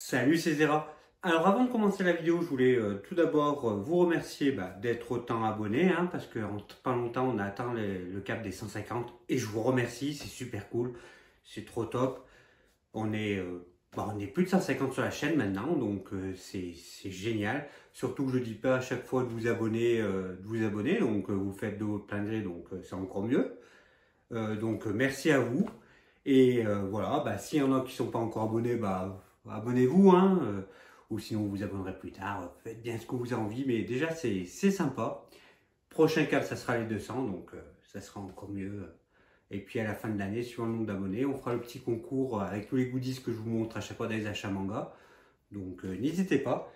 Salut, c'est Zera. Alors avant de commencer la vidéo, je voulais tout d'abord vous remercier d'être autant abonnés, parce qu'en pas longtemps on a atteint le cap des 150 et je vous remercie, c'est super cool, c'est trop top. On est, on est plus de 150 sur la chaîne maintenant, donc c'est génial. Surtout que je dis pas à chaque fois de vous abonner, donc vous faites de votre plein gré, donc c'est encore mieux. Donc merci à vous. Et voilà, s'il y en a qui ne sont pas encore abonnés, abonnez-vous, ou sinon vous vous abonnerez plus tard. Faites bien ce que vous avez envie, mais déjà c'est sympa. Prochain cap, ça sera les 200, donc ça sera encore mieux. Et puis à la fin de l'année, suivant le nombre d'abonnés, on fera le petit concours avec tous les goodies que je vous montre à chaque fois dans les achats manga. Donc n'hésitez pas.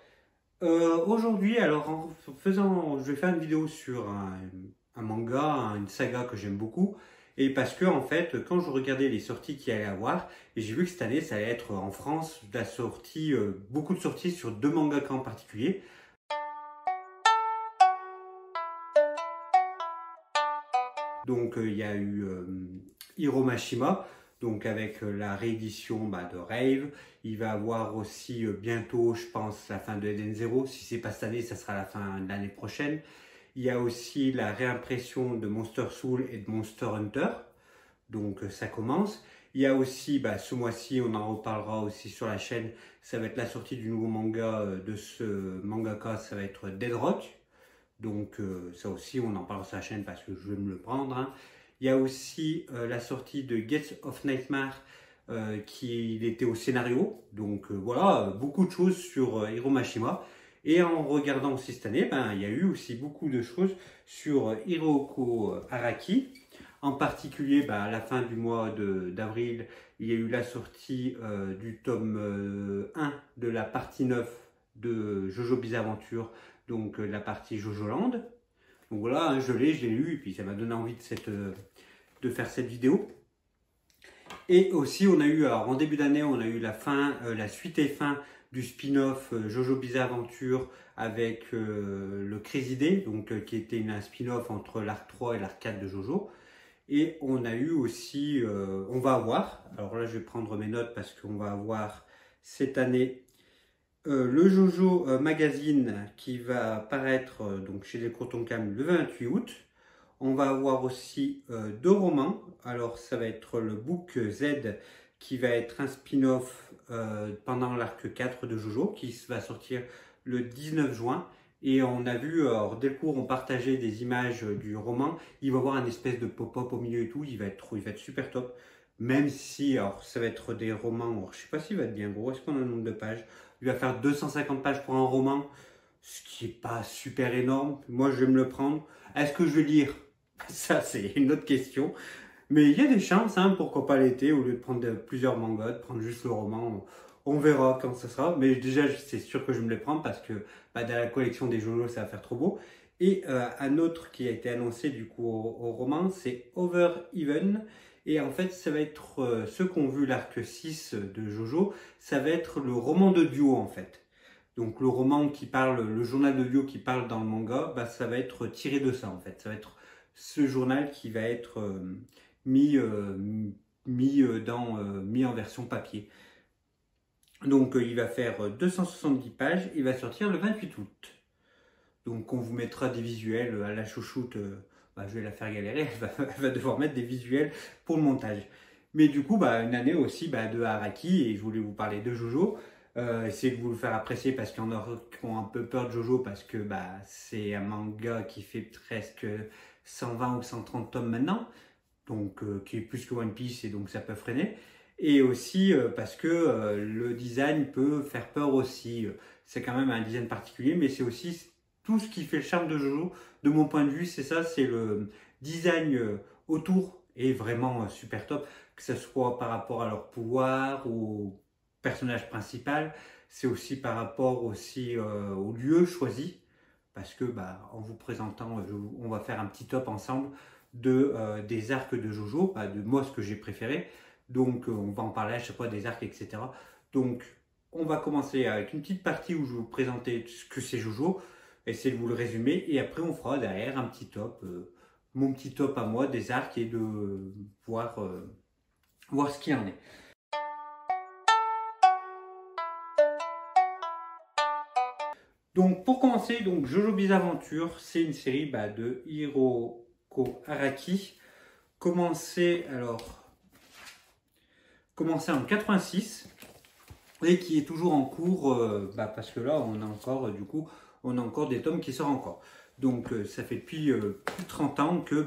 Aujourd'hui, alors je vais faire une vidéo sur un manga, une saga que j'aime beaucoup. Et parce que en fait, quand je regardais les sorties qu'il y allait avoir, et j'ai vu que cette année, ça allait être en France la sortie, beaucoup de sorties sur deux mangakas en particulier. Donc il y a eu Hiro Mashima, donc avec la réédition de Rave. Il va avoir aussi bientôt, je pense, la fin de Eden Zero. Si c'est pas cette année, ça sera la fin de l'année prochaine. Il y a aussi la réimpression de Monster Soul et de Monster Hunter. Donc ça commence. Il y a aussi, ce mois-ci, on en reparlera aussi sur la chaîne, ça va être la sortie du nouveau manga de ce mangaka, ça va être Dead Rock. Donc ça aussi, on en parle sur la chaîne parce que je vais me le prendre. Il y a aussi la sortie de Gates of Nightmare qui il était au scénario. Donc voilà, beaucoup de choses sur Hiro Mashima. Et en regardant aussi cette année, il y a eu aussi beaucoup de choses sur Hiroko Araki. En particulier, à la fin du mois d'avril, il y a eu la sortie du tome 1 de la partie 9 de Jojo Bizarre Adventure, donc la partie Jojo Land. Donc voilà, je l'ai lu, et puis ça m'a donné envie de faire cette vidéo. Et aussi, on a eu, alors en début d'année, on a eu la suite et fin du spin-off Jojo Bizarre Adventure avec le Crazy Day, donc qui était un spin-off entre l'arc 3 et l'arc 4 de Jojo. Et on a eu aussi, on va avoir, alors là je vais prendre mes notes parce qu'on va avoir cette année le Jojo Magazine qui va apparaître donc chez les Croton-Cam le 28 août. On va avoir aussi deux romans. Alors ça va être le Book Z qui va être un spin-off pendant l'arc 4 de Jojo qui va sortir le 19 juin. Et on a vu, alors dès le cours, on partageait des images du roman. Il va y avoir un espèce de pop-up au milieu et tout. Il va être super top. Même si, alors ça va être des romans, alors, je ne sais pas s'il va être bien gros. Est-ce qu'on a le nombre de pages? Il va faire 250 pages pour un roman, ce qui n'est pas super énorme. Moi, je vais me le prendre. Est-ce que je vais lire? Ça, c'est une autre question. Mais il y a des chances, pourquoi pas l'été, au lieu de prendre plusieurs mangas, de prendre juste le roman. On verra quand ça sera. Mais déjà, c'est sûr que je vais me les prendre parce que dans la collection des Jojo, ça va faire trop beau. Et un autre qui a été annoncé du coup au roman, c'est Over Even. Et en fait, ça va être ceux qui ont vu l'arc 6 de Jojo, ça va être le roman de Dio en fait. Donc le roman qui parle, le journal de Dio qui parle dans le manga, ça va être tiré de ça en fait. Ça va être ce journal qui va être mis en version papier. Donc il va faire 270 pages, il va sortir le 28 août. Donc on vous mettra des visuels à la chouchoute, je vais la faire galérer, elle va devoir mettre des visuels pour le montage. Mais du coup, une année aussi de Araki, et je voulais vous parler de Jojo. Essayer de vous le faire apprécier parce qu'il y en a qui ont un peu peur de Jojo parce que c'est un manga qui fait presque 120 ou 130 tomes maintenant, donc qui est plus que One Piece et donc ça peut freiner. Et aussi parce que le design peut faire peur aussi. C'est quand même un design particulier, mais c'est aussi tout ce qui fait le charme de Jojo. De mon point de vue, c'est ça, c'est le design autour est vraiment super top, que ce soit par rapport à leur pouvoir ou personnage principal, c'est aussi par rapport aussi au lieu choisi, parce que en vous présentant, on va faire un petit top ensemble des arcs de Jojo, de moi ce que j'ai préféré, donc on va en parler à chaque fois des arcs, etc. Donc on va commencer avec une petite partie où je vais vous présenter ce que c'est Jojo, essayer de vous le résumer, et après on fera derrière un petit top, mon petit top à moi des arcs et de voir ce qu'il en est. Donc pour commencer, donc Jojo Bizarre Adventure, c'est une série de Hiroko Araki, commencée en 86 et qui est toujours en cours parce que là on a encore on a encore des tomes qui sortent encore. Donc ça fait depuis plus de 30 ans que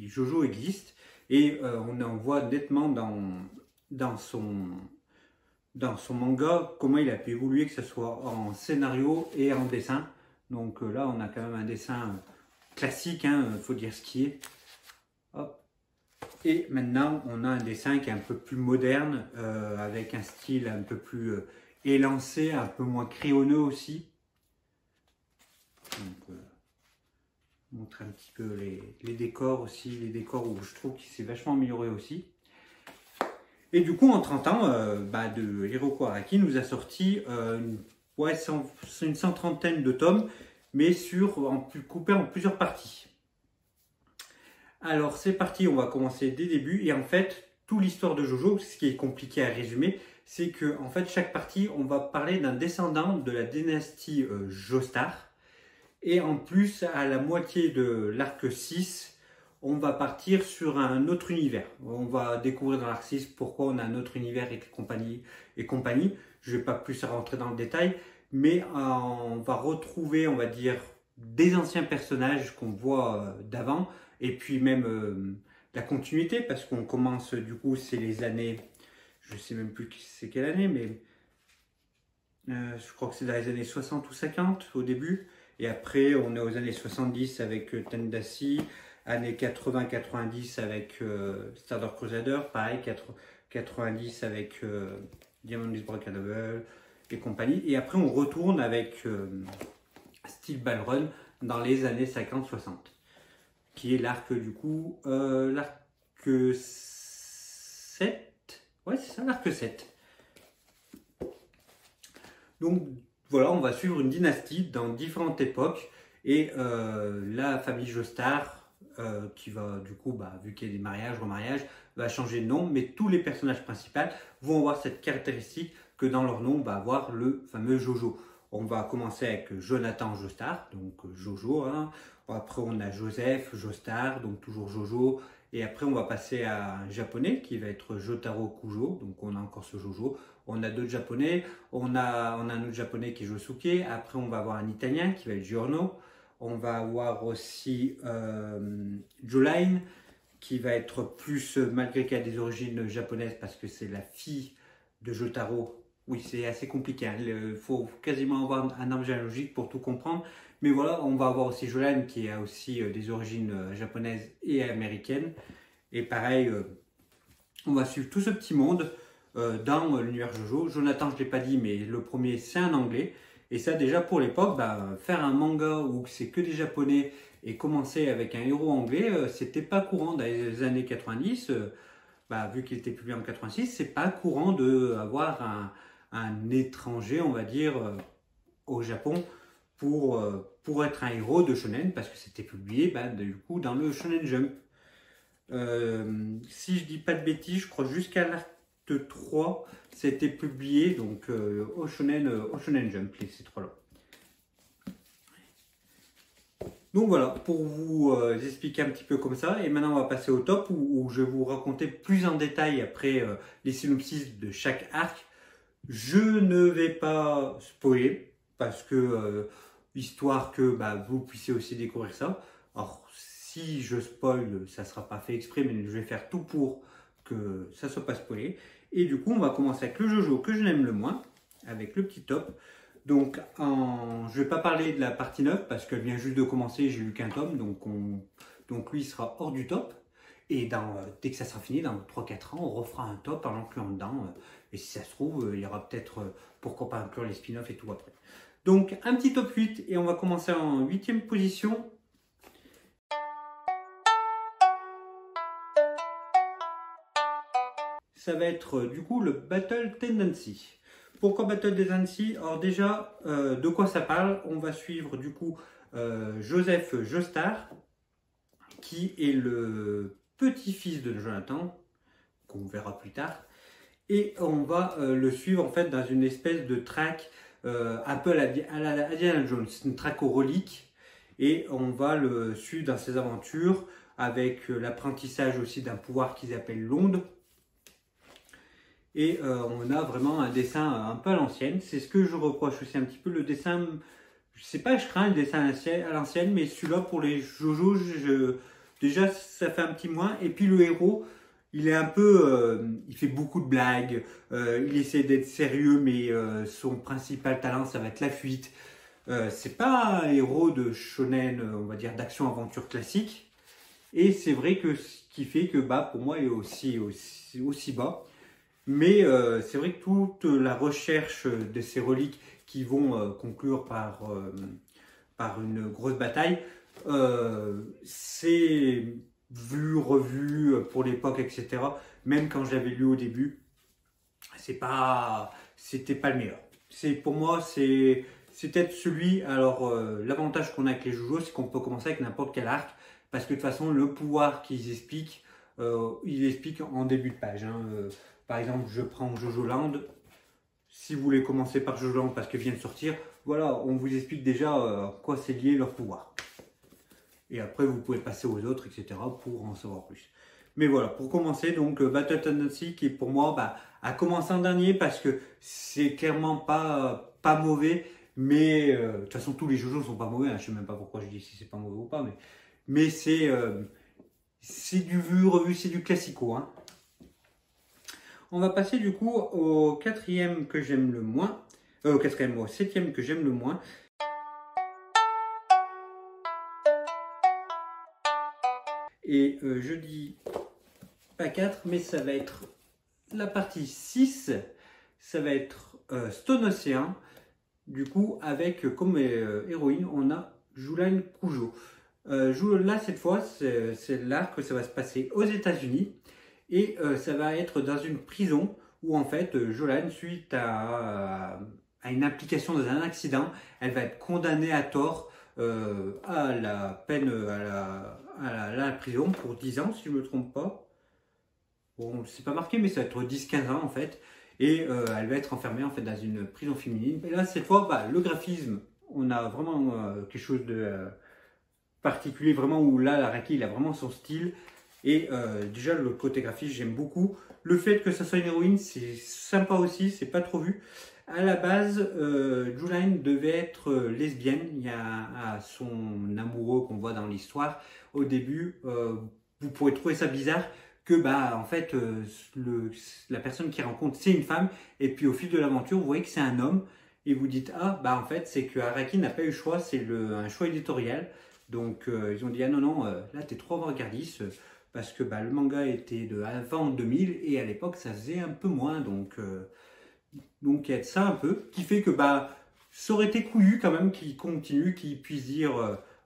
Jojo existe et on en voit nettement dans son manga comment il a pu évoluer, que ce soit en scénario et en dessin. Donc là on a quand même un dessin classique, faut dire ce qui est. Hop. Et maintenant on a un dessin qui est un peu plus moderne, avec un style un peu plus élancé, un peu moins crayonneux aussi. Donc, montrer un petit peu les décors aussi, les décors où je trouve qu'il s'est vachement amélioré aussi. Et du coup, en 30 ans, de Hiroko Araki nous a sorti une 130aine de tomes, mais coupés en plusieurs parties. Alors, c'est parti, on va commencer dès le début. Et en fait, toute l'histoire de Jojo, ce qui est compliqué à résumer, c'est que en fait, chaque partie, on va parler d'un descendant de la dynastie Joestar. Et en plus, à la moitié de l'arc 6, on va partir sur un autre univers. On va découvrir dans l'arc 6 pourquoi on a un autre univers et compagnie. Je ne vais pas plus rentrer dans le détail, mais on va retrouver, on va dire, des anciens personnages qu'on voit d'avant, et puis même la continuité, parce qu'on commence, du coup, c'est les années, je ne sais même plus c'est quelle année, mais je crois que c'est dans les années 60 ou 50 au début. Et après, on est aux années 70 avec Tendaci, années 80-90 avec Stardust Crusader, pareil, 90 avec Diamond is Breakable et compagnie. Et après, on retourne avec Steel Ball Run dans les années 50-60, qui est l'arc du coup, l'arc 7. Ouais, c'est ça, l'arc 7. Donc, voilà, on va suivre une dynastie dans différentes époques et la famille Joestar qui va du coup, vu qu'il y a des mariages, remariages, va changer de nom, mais tous les personnages principaux vont avoir cette caractéristique que dans leur nom, on va avoir le fameux Jojo. On va commencer avec Jonathan Joestar, donc Jojo. Après, on a Joseph Joestar, donc toujours Jojo. Et après, on va passer à un japonais qui va être Jotaro Kujo, donc on a encore ce Jojo. On a d'autres japonais, on a un autre japonais qui est Josuke. Après, on va avoir un italien qui va être Giorno. On va avoir aussi Joline qui va être plus, malgré qu'elle a des origines japonaises, parce que c'est la fille de Jotaro. Oui, c'est assez compliqué. Il faut quasiment avoir un arbre généalogique pour tout comprendre. Mais voilà, on va avoir aussi Joline qui a aussi des origines japonaises et américaines. Et pareil, on va suivre tout ce petit monde dans l'univers Jojo. Jonathan, je ne l'ai pas dit, mais le premier, c'est un anglais. Et ça, déjà, pour l'époque, faire un manga où c'est que des japonais et commencer avec un héros anglais, c'était pas courant. Dans les années 90, vu qu'il était publié en 86, c'est pas courant d'avoir un étranger, on va dire, au Japon pour être un héros de shonen, parce que c'était publié du coup dans le Shonen Jump. Si je dis pas de bêtises, je crois jusqu'à l'arc 3, c'était publié donc au Shonen Jump, ces trois-là. Donc voilà, pour vous expliquer un petit peu comme ça. Et maintenant, on va passer au top où je vais vous raconter plus en détail après les synopsis de chaque arc. Je ne vais pas spoiler parce que histoire que vous puissiez aussi découvrir ça. Alors, si je spoil, ça ne sera pas fait exprès, mais je vais faire tout pour que ça ne soit pas spoilé. Et du coup, on va commencer avec le Jojo que je n'aime le moins, avec le petit top. Donc, je ne vais pas parler de la partie 9 parce qu'elle vient juste de commencer, j'ai lu qu'un tome, donc lui il sera hors du top. Et dès que ça sera fini, dans 3-4 ans, on refera un top en l'incluant dedans. Et si ça se trouve, il y aura peut-être, pourquoi pas inclure les spin-offs et tout après. Donc, un petit top 8 et on va commencer en 8e position. Ça va être du coup le Battle Tendency. Pourquoi Battle Tendency? Alors déjà, de quoi ça parle? On va suivre du coup Joseph Joestar, qui est le petit-fils de Jonathan, qu'on verra plus tard. Et on va le suivre en fait dans une espèce de track un peu à la Indiana Jones, une traque aux reliques, et on va le suivre dans ses aventures avec l'apprentissage aussi d'un pouvoir qu'ils appellent l'onde. Et on a vraiment un dessin un peu à l'ancienne. C'est ce que je reproche aussi un petit peu. Le dessin, je sais pas, je crains le dessin à l'ancienne, mais celui-là pour les JoJo, déjà ça fait un petit moins. Et puis le héros, il est un peu, il fait beaucoup de blagues. Il essaie d'être sérieux, mais son principal talent, ça va être la fuite. C'est pas un héros de shonen, on va dire d'action-aventure classique. Et c'est vrai que ce qui fait que bah, pour moi, il est aussi bas. Mais c'est vrai que toute la recherche de ces reliques qui vont conclure par une grosse bataille, c'est vu, revu pour l'époque, etc. Même quand je l'avais lu au début, c'était pas le meilleur. Pour moi, c'est peut-être celui. Alors, l'avantage qu'on a avec les JoJo, c'est qu'on peut commencer avec n'importe quel arc, parce que de toute façon, le pouvoir qu'ils expliquent, ils l'expliquent en début de page. Hein. Par exemple, je prends Jojo Land. Si vous voulez commencer par Jojo Land parce que vient de sortir, voilà, on vous explique déjà quoi c'est lié leur pouvoir. Et après, vous pouvez passer aux autres, etc. pour en savoir plus. Mais voilà, pour commencer, donc Battle Tendency qui pour moi a commencé en dernier parce que c'est clairement pas mauvais. Mais de toute façon, tous les JoJo sont pas mauvais. Hein, je sais même pas pourquoi je dis si c'est pas mauvais ou pas. Mais c'est du vu, revu, c'est du classico. Hein. On va passer du coup au quatrième que j'aime le moins. Au septième que j'aime le moins. Et je dis pas 4, mais ça va être la partie 6. Ça va être Stone Ocean. Du coup, avec comme héroïne, on a Juline Kujo. Là, cette fois, c'est l'arc que ça va se passer aux États-Unis. Et ça va être dans une prison où en fait Jolane, suite à une implication dans un accident, elle va être condamnée à tort à la peine à la prison pour 10 ans si je ne me trompe pas. Bon, c'est pas marqué mais ça va être 10-15 ans en fait. Et elle va être enfermée en fait dans une prison féminine. Et là cette fois, bah, le graphisme, on a vraiment quelque chose de particulier, vraiment où là l'Araki il a vraiment son style. Et déjà le côté graphique j'aime beaucoup. Le fait que ça soit une héroïne c'est sympa aussi, c'est pas trop vu. À la base, Juline devait être lesbienne. Il y a son amoureux qu'on voit dans l'histoire. Au début, vous pourrez trouver ça bizarre que bah en fait la personne qui rencontre c'est une femme et puis au fil de l'aventure vous voyez que c'est un homme et vous dites ah bah en fait c'est que Araki n'a pas eu le choix, c'est un choix éditorial. Donc ils ont dit ah non là t'es trop avant-gardiste. Parce que bah, le manga était de avant 2000 et à l'époque ça faisait un peu moins. Donc il y a de ça un peu qui fait que bah, ça aurait été couillu quand même qu'il continue, qu'il puisse dire,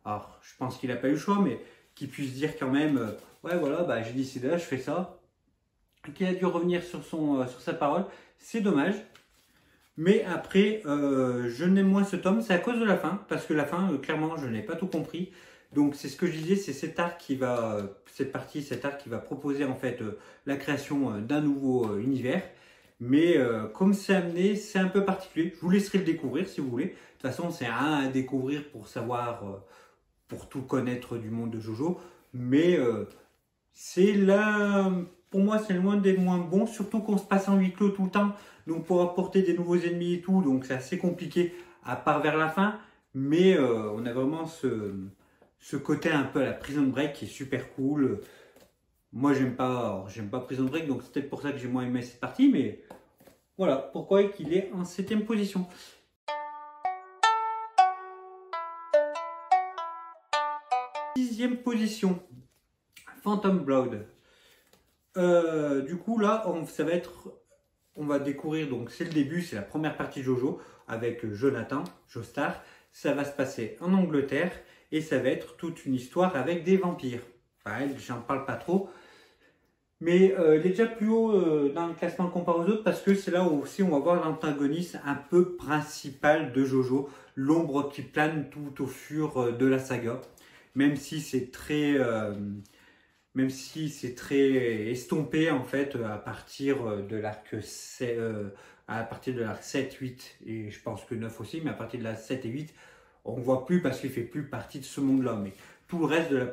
alors je pense qu'il n'a pas eu le choix, mais qu'il puisse dire quand même, ouais voilà, bah, j'ai décidé là, je fais ça. Qu'il a dû revenir sur sa parole, c'est dommage. Mais après, je n'aime moins ce tome, c'est à cause de la fin, parce que la fin, clairement, je n'ai pas tout compris. Donc c'est ce que je disais, c'est cet arc qui va proposer en fait la création d'un nouveau univers. Mais comme c'est amené, c'est un peu particulier. Je vous laisserai le découvrir si vous voulez. De toute façon, c'est à découvrir pour savoir, pour tout connaître du monde de JoJo. Mais c'est là, pour moi, c'est loin des moins bons, surtout qu'on se passe en huis clos tout le temps. Donc pour apporter des nouveaux ennemis et tout, donc c'est assez compliqué, à part vers la fin. Mais on a vraiment ce côté un peu à la Prison Break qui est super cool. Moi, j'aime pas Prison Break, donc c'est peut-être pour ça que j'ai moins aimé cette partie, mais voilà pourquoi il est en 7ème position. Sixième position, Phantom Blood. Du coup, là, on va découvrir, donc c'est le début, c'est la première partie de JoJo avec Jonathan, Joestar. Ça va se passer en Angleterre et ça va être toute une histoire avec des vampires. Pareil, j'en parle pas trop. Mais il est déjà plus haut dans le classement comparé aux autres parce que c'est là où aussi on va voir l'antagoniste un peu principal de JoJo, l'ombre qui plane tout au fur de la saga. Même si c'est très estompé en fait à partir de l'arc à partir de la 7, 8 et je pense que 9 aussi, mais à partir de la 7 et 8, on ne voit plus parce qu'il ne fait plus partie de ce monde-là. Mais tout le reste de la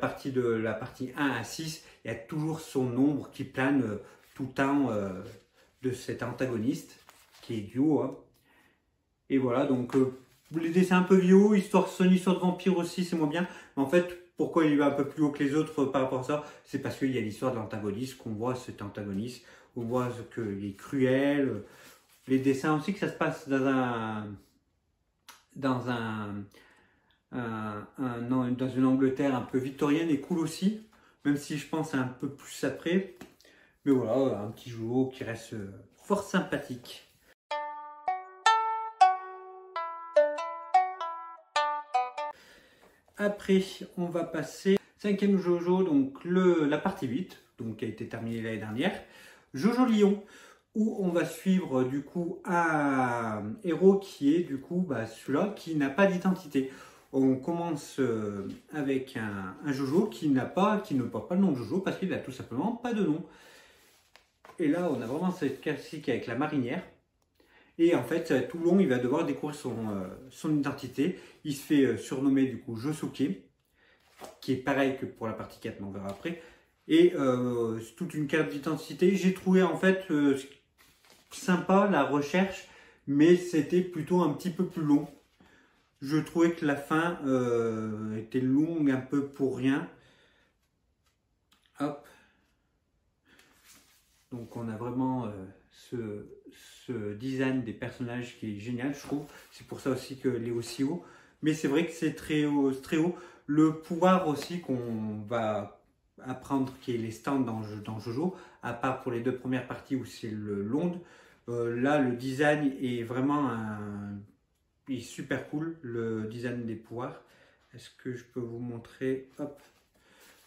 partie 1 à 6, il y a toujours son ombre qui plane tout le temps de cet antagoniste qui est duo. Hein. Et voilà, donc les dessins un peu vieux, son histoire de vampire aussi, c'est moins bien. Mais en fait, pourquoi il va un peu plus haut que les autres par rapport à ça? C'est parce qu'il y a l'histoire de l'antagoniste, qu'on voit cet antagoniste, on voit qu'il est cruel. Les dessins aussi, que ça se passe dans une Angleterre un peu victorienne est cool aussi, même si je pense un peu plus après. Mais voilà, un petit jeu qui reste fort sympathique. Après, on va passer cinquième Jojo, donc la partie 8, donc qui a été terminée l'année dernière. Jojo Lion, où on va suivre du coup un héros qui est du coup celui-là qui n'a pas d'identité. On commence avec un Jojo qui ne porte pas le nom de Jojo parce qu'il n'a tout simplement pas de nom. Et là, on a vraiment cette classique avec la marinière. Et en fait, tout le long, il va devoir découvrir son identité. Il se fait surnommer du coup Josuke, qui est pareil que pour la partie 4, mais on verra après. Et c'est toute une carte d'identité. J'ai trouvé en fait sympa la recherche, mais c'était plutôt un petit peu plus long. Je trouvais que la fin était longue un peu pour rien. Hop. Donc on a vraiment ce design des personnages qui est génial, je trouve. C'est pour ça aussi qu'il est aussi haut. Mais c'est vrai que c'est très haut, très haut. Le pouvoir aussi qu'on va apprendre, qui est les stands dans Jojo, à part pour les deux premières parties où c'est le Londe. Là, le design est vraiment il est super cool, le design des pouvoirs. Est-ce que je peux vous montrer? Hop,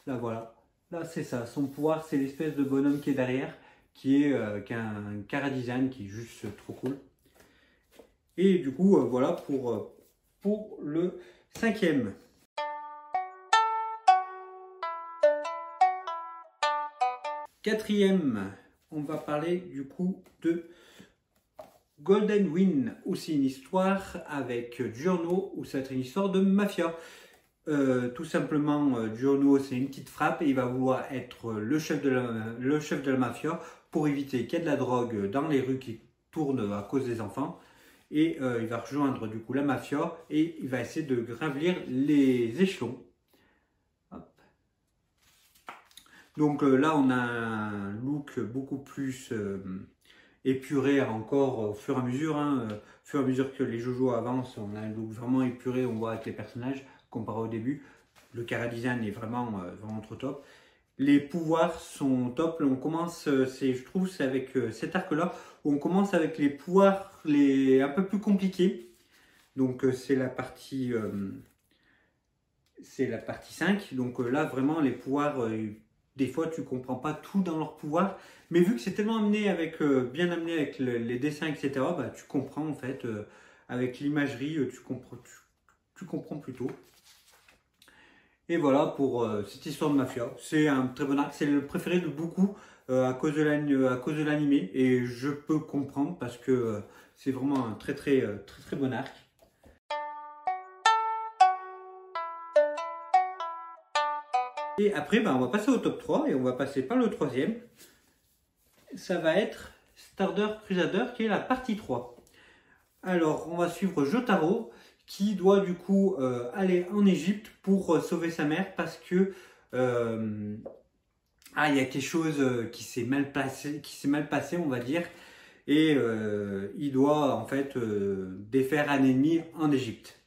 là voilà. Là, c'est ça. Son pouvoir, c'est l'espèce de bonhomme qui est derrière, qui est un chara-design qui est juste trop cool. Et du coup, voilà pour le cinquième. Quatrième, on va parler du coup de Golden Wind, aussi une histoire avec Giorno, où ça va être une histoire de mafia. Tout simplement, Giorno, c'est une petite frappe et il va vouloir être le chef de la mafia pour éviter qu'il y ait de la drogue dans les rues qui tournent à cause des enfants. Et il va rejoindre du coup la mafia et il va essayer de gravir les échelons. Hop. Donc là, on a un look beaucoup plus épuré encore au fur et à mesure. Hein, au fur et à mesure que les Jojo avancent, on a un look vraiment épuré, on voit avec les personnages comparé au début. Le chara-design est vraiment trop top. Les pouvoirs sont top. On commence, je trouve, c'est avec cet arc-là où on commence avec les pouvoirs un peu plus compliqués. Donc c'est la partie 5. Donc là, vraiment, les pouvoirs, des fois, tu comprends pas tout dans leurs pouvoirs. Mais vu que c'est tellement amené bien amené avec les dessins, etc., bah, tu comprends en fait, avec l'imagerie, tu comprends plutôt. Et voilà pour cette histoire de mafia. C'est un très bon arc, c'est le préféré de beaucoup à cause de l'animé. Et je peux comprendre parce que c'est vraiment un très bon arc. Et après, on va passer au top 3 et on va passer par le troisième. Ça va être Stardust Crusader qui est la partie 3. Alors, on va suivre Jotaro qui doit du coup aller en Égypte pour sauver sa mère parce que il y a quelque chose qui s'est mal passé, on va dire, et il doit en fait défaire un ennemi en Égypte.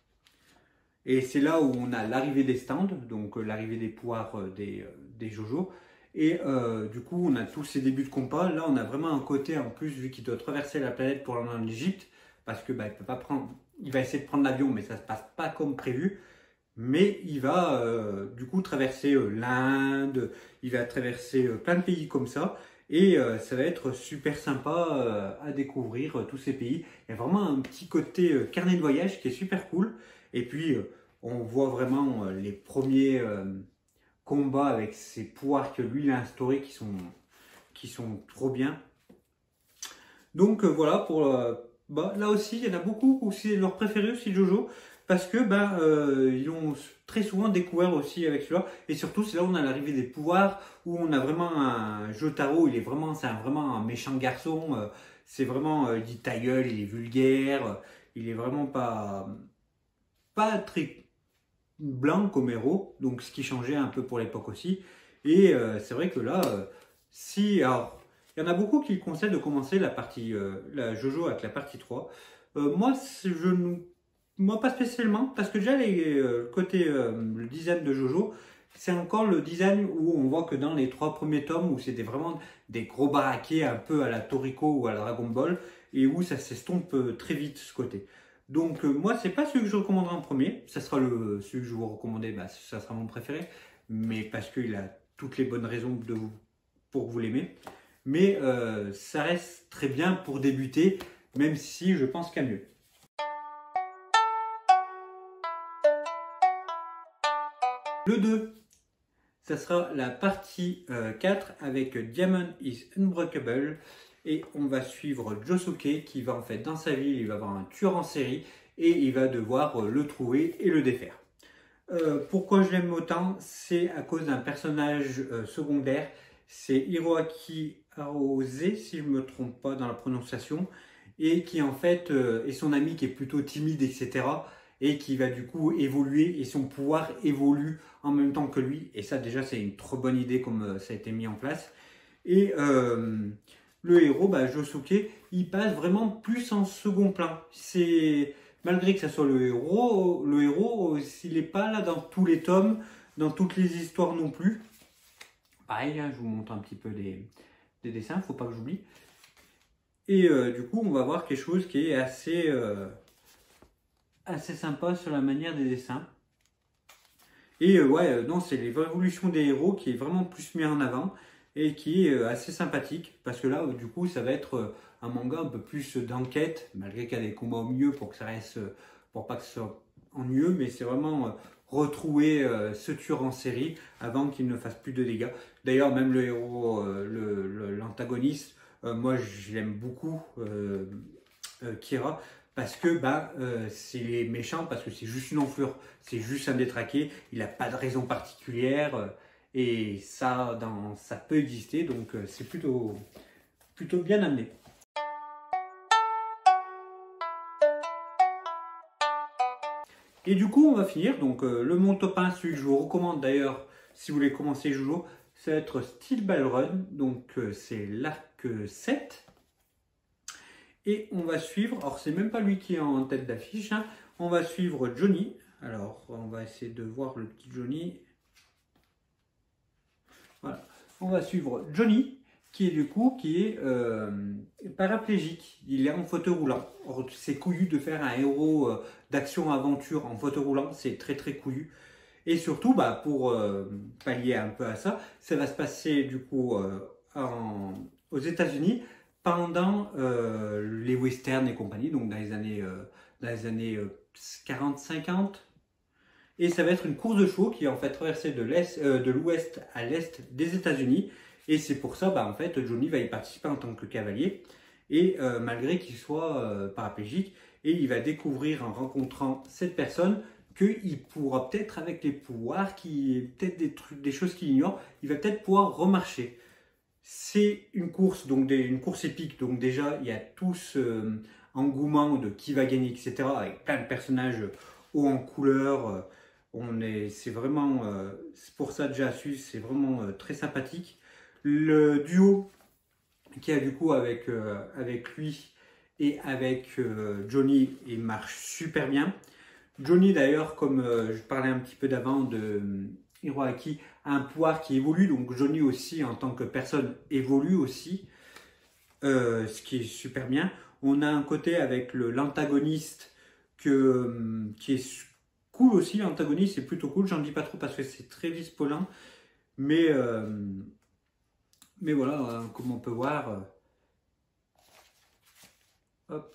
Et c'est là où on a l'arrivée des stands, donc l'arrivée des pouvoirs des Jojo. Et du coup, on a tous ces débuts de combat. Là, on a vraiment un côté, en plus, vu qu'il doit traverser la planète pour aller en Égypte, parce que il peut pas prendre, il va essayer de prendre l'avion, mais ça se passe pas comme prévu. Mais il va du coup traverser l'Inde, il va traverser plein de pays comme ça. Et ça va être super sympa à découvrir tous ces pays. Il y a vraiment un petit côté carnet de voyage qui est super cool. Et puis, on voit vraiment les premiers combats avec ces pouvoirs que lui il a instaurés qui sont trop bien. Donc voilà, là aussi, il y en a beaucoup où c'est leur préféré aussi Jojo, parce que ils l'ont très souvent découvert aussi avec celui-là, et surtout c'est là où on a l'arrivée des pouvoirs, où on a vraiment un Jotaro, vraiment un méchant garçon, c'est vraiment, il dit ta gueule, il est vulgaire, il est vraiment pas très blanc comme héros, donc ce qui changeait un peu pour l'époque aussi. Et c'est vrai que là, alors, il y en a beaucoup qui conseillent de commencer la Jojo avec la partie 3. Moi, moi, pas spécialement, parce que déjà, le design de Jojo, c'est encore le design où on voit que dans les 3 premiers tomes, où c'était vraiment des gros baraquets un peu à la Toriko ou à la Dragon Ball, et où ça s'estompe très vite ce côté. Donc moi, c'est pas celui que je recommanderai en premier. Ça sera celui que je vous recommander, ça sera mon préféré. Mais parce qu'il a toutes les bonnes raisons pour que vous l'aimez. Mais ça reste très bien pour débuter, même si je pense qu'il y a mieux. Le 2, ça sera la partie 4 avec Diamond is Unbreakable. Et on va suivre Josuke qui va en fait dans sa ville, il va avoir un tueur en série et il va devoir le trouver et le défaire. Pourquoi je l'aime autant? C'est à cause d'un personnage secondaire, c'est Hiroaki Arose, si je ne me trompe pas dans la prononciation, et qui en fait est son ami qui est plutôt timide, etc. Et qui va du coup évoluer et son pouvoir évolue en même temps que lui. Et ça déjà c'est une trop bonne idée comme ça a été mis en place. Et le héros, Josuke, il passe vraiment plus en second plan. Malgré que ça soit le héros, s'il n'est pas là dans tous les tomes, dans toutes les histoires non plus. Pareil, hein, je vous montre un petit peu des dessins, faut pas que j'oublie. Et du coup, on va voir quelque chose qui est assez sympa sur la manière des dessins. Et non, c'est l'évolution des héros qui est vraiment plus mis en avant et qui est assez sympathique parce que là, du coup, ça va être un manga un peu plus d'enquête, malgré qu'il y a des combats au milieu pour que ça reste, pour pas que ce soit ennuyeux, mais c'est vraiment retrouver ce tueur en série avant qu'il ne fasse plus de dégâts. D'ailleurs, même le héros, l'antagoniste, moi je l'aime beaucoup, Kira, parce que c'est méchant, parce que c'est juste une enflure, c'est juste un détraqué, il n'a pas de raison particulière, et ça peut exister, donc c'est plutôt bien amené. Et du coup, on va finir. Donc, mon top 1, celui que je vous recommande d'ailleurs, si vous voulez commencer Jojo, ça va être Steel Ball Run. Donc, c'est l'arc 7. Et on va suivre, alors c'est même pas lui qui est en tête d'affiche, hein, on va suivre Johnny. Alors, on va essayer de voir le petit Johnny. Voilà. On va suivre Johnny, qui est paraplégique. Il est en fauteuil roulant. C'est couillu de faire un héros d'action-aventure en fauteuil roulant, c'est très très couillu. Et surtout, pour pallier un peu à ça, ça va se passer du coup aux États-Unis pendant les westerns et compagnie, donc dans les années 40-50. Et ça va être une course de chevaux qui est en fait traversée de l'ouest à l'est des États-Unis. Et c'est pour ça, en fait, Johnny va y participer en tant que cavalier. Et malgré qu'il soit paraplégique, et il va découvrir en rencontrant cette personne qu'il pourra peut-être avec les pouvoirs, peut-être des choses qu'il ignore, il va peut-être pouvoir remarcher. C'est une course, donc une course épique. Donc déjà, il y a tout ce engouement de qui va gagner, etc. Avec plein de personnages hauts en couleur. C'est vraiment, c'est pour ça déjà su, c'est vraiment très sympathique. Le duo qui a du coup avec lui et avec Johnny, il marche super bien. Johnny d'ailleurs, comme je parlais un petit peu d'avant de Hiroaki, a un pouvoir qui évolue, donc Johnny aussi en tant que personne évolue aussi, ce qui est super bien. On a un côté avec l'antagoniste qui est cool aussi, l'antagoniste c'est plutôt cool, j'en dis pas trop parce que c'est très vice-polant, mais voilà, comme on peut voir, hop.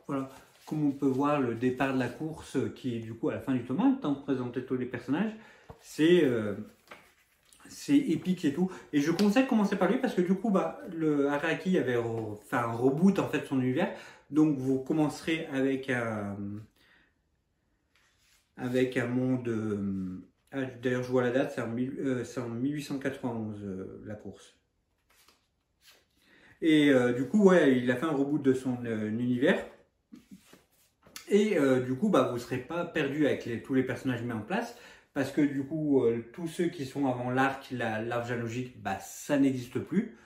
Voilà. comme on peut voir, le départ de la course qui est du coup à la fin du tome 1, le temps de présenter tous les personnages, c'est épique et tout. Et je conseille de commencer par lui parce que du coup, le Araki avait fait un reboot en fait de son univers. Donc vous commencerez avec un monde... D'ailleurs, je vois la date, c'est en 1891 la course. Et du coup, ouais, il a fait un reboot de son univers. Et du coup, vous ne serez pas perdu avec tous les personnages mis en place. Parce que du coup, tous ceux qui sont avant l'arc, l'arbre généalogique, ça n'existe plus.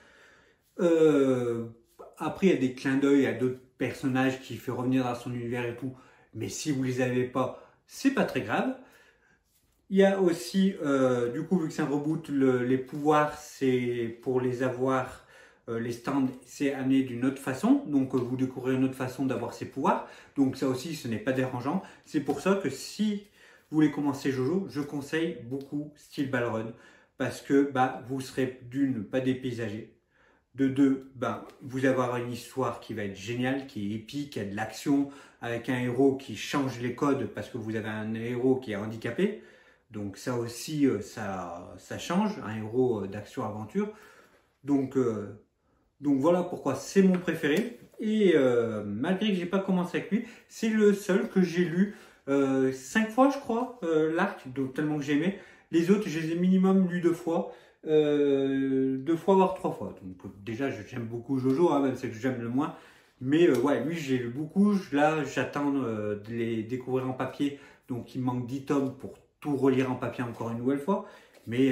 Après, il y a des clins d'œil à d'autres personnages qui fait revenir dans son univers et tout. Mais si vous ne les avez pas, c'est pas très grave. Il y a aussi, du coup, vu que c'est un reboot, les pouvoirs, c'est pour les avoir, les stands, c'est amené d'une autre façon. Donc, vous découvrez une autre façon d'avoir ces pouvoirs. Donc, ça aussi, ce n'est pas dérangeant. C'est pour ça que si vous voulez commencer Jojo, je conseille beaucoup Steel Ball Run. Parce que vous serez d'une, pas dépaysagé. De deux, vous allez avoir une histoire qui va être géniale, qui est épique, qui a de l'action, avec un héros qui change les codes parce que vous avez un héros qui est handicapé. Donc ça aussi, ça change, un héros d'action-aventure. Donc voilà pourquoi c'est mon préféré. Et malgré que j'ai pas commencé avec lui, c'est le seul que j'ai lu 5 fois, je crois, l'arc, tellement que j'aimais. Les autres, je les ai minimum lus 2 fois. 2 fois voire 3 fois. Donc déjà, j'aime beaucoup Jojo, hein, même c'est que j'aime le moins. Mais ouais, lui, j'ai lu beaucoup. Là, j'attends de les découvrir en papier. Donc il me manque 10 tomes pour tout relire en papier encore une nouvelle fois. Mais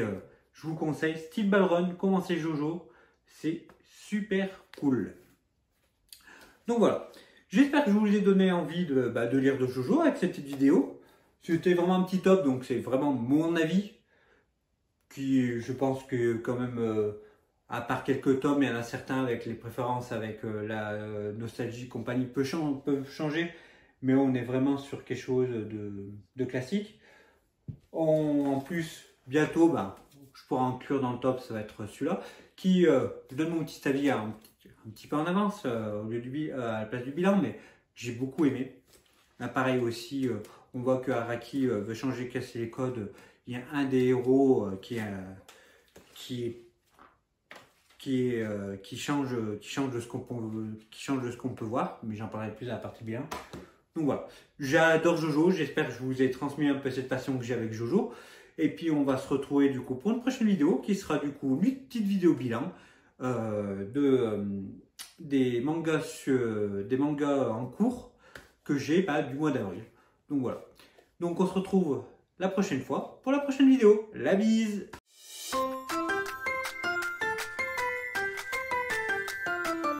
je vous conseille Steel Ball Run, commencez Jojo. C'est super cool. Donc voilà. J'espère que je vous ai donné envie de lire de Jojo avec cette petite vidéo. C'était vraiment un petit top, donc c'est vraiment mon avis. Qui, je pense que quand même, à part quelques tomes, il y en a certains avec les préférences, avec la nostalgie compagnie peuvent changer. Mais on est vraiment sur quelque chose de classique. En plus, bientôt, je pourrais inclure dans le top, ça va être celui-là, qui je donne mon petit avis un petit peu en avance au lieu à la place du bilan, mais j'ai beaucoup aimé. Là, pareil aussi, on voit que Araki veut changer, casser les codes. Il y a un des héros qui change de ce qu'on peut voir, mais j'en parlerai plus à la partie bilan. Donc voilà, j'adore Jojo, j'espère que je vous ai transmis un peu cette passion que j'ai avec Jojo. Et puis on va se retrouver du coup pour une prochaine vidéo qui sera du coup une petite vidéo bilan des mangas en cours que j'ai du mois d'avril. Donc voilà, donc on se retrouve la prochaine fois pour la prochaine vidéo. La bise!